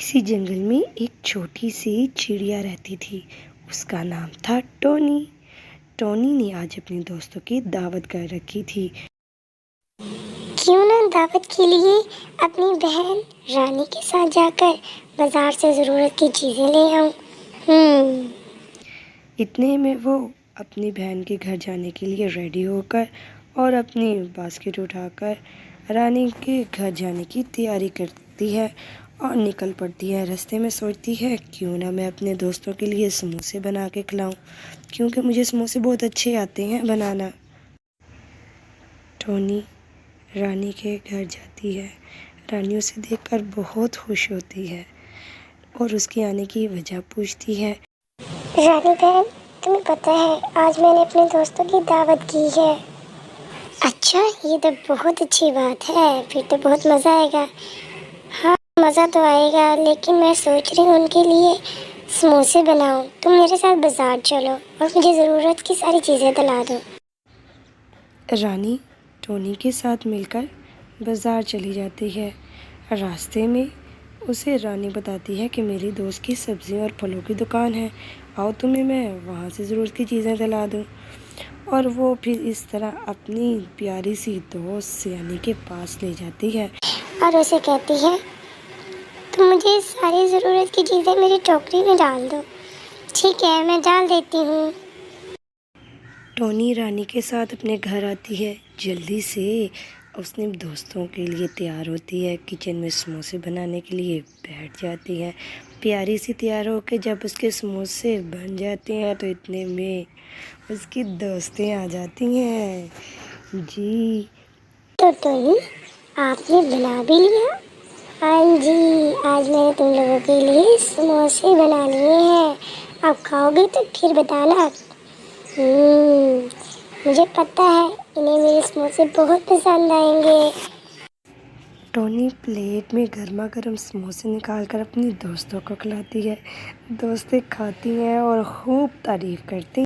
किसी जंगल में एक छोटी सी चिड़िया रहती थी। उसका नाम था टोनी। टोनी ने आज अपने दोस्तों की दावत कर रखी थी। क्यों ना दावत के लिए अपनी बहन रानी के साथ जाकर बाजार से ज़रूरत की चीज़ें ले आऊं। इतने में वो अपनी बहन के घर जाने के लिए रेडी होकर और अपनी बास्केट उठाकर रानी के घर जाने की तैयारी करती है और निकल पड़ती है। रास्ते में सोचती है क्यों ना मैं अपने दोस्तों के लिए समोसे बना के खिलाऊं, क्योंकि मुझे समोसे बहुत अच्छे आते हैं बनाना। टोनी रानी के घर जाती है। रानी उसे देखकर बहुत खुश होती है और उसके आने की वजह पूछती है। रानी बहन, तुम्हें पता है आज मैंने अपने दोस्तों की दावत की है। अच्छा, ये तो बहुत अच्छी बात है, फिर तो बहुत मज़ा आएगा। हाँ, मज़ा तो आएगा, लेकिन मैं सोच रही हूँ उनके लिए समोसे बनाऊँ। तुम मेरे साथ बाजार चलो और मुझे ज़रूरत की सारी चीज़ें दिला दो। रानी टोनी के साथ मिलकर बाज़ार चली जाती है। रास्ते में उसे रानी बताती है कि मेरी दोस्त की सब्ज़ियों और फलों की दुकान है, आओ तुम्हें मैं वहाँ से ज़रूरत की चीज़ें दिला दूँ। और वो फिर इस तरह अपनी प्यारी सी दोस्त सियानी के पास ले जाती है और उसे कहती है, तुम मुझे सारी ज़रूरत की चीज़ें मेरी टोकरी में डाल दो। ठीक है, मैं डाल देती हूँ। टोनी रानी के साथ अपने घर आती है। जल्दी से उसने दोस्तों के लिए तैयार होती है, किचन में समोसे बनाने के लिए बैठ जाती है। प्यारी सी तैयार होकर जब उसके समोसे बन जाते हैं तो इतने में उसकी दोस्तें आ जाती हैं। जी तो टोनी, आपने बना भी लिया? हाँ जी, आज मैंने तुम लोगों के लिए समोसे बना लिए हैं। आप खाओगे तो फिर बताना। मुझे पता है इन्हें मेरे समोसे बहुत पसंद आएंगे। टोनी प्लेट में गर्मा गर्म समोसे निकाल कर अपनी दोस्तों को खिलाती है। दोस्तें खाती हैं और खूब तारीफ़ करती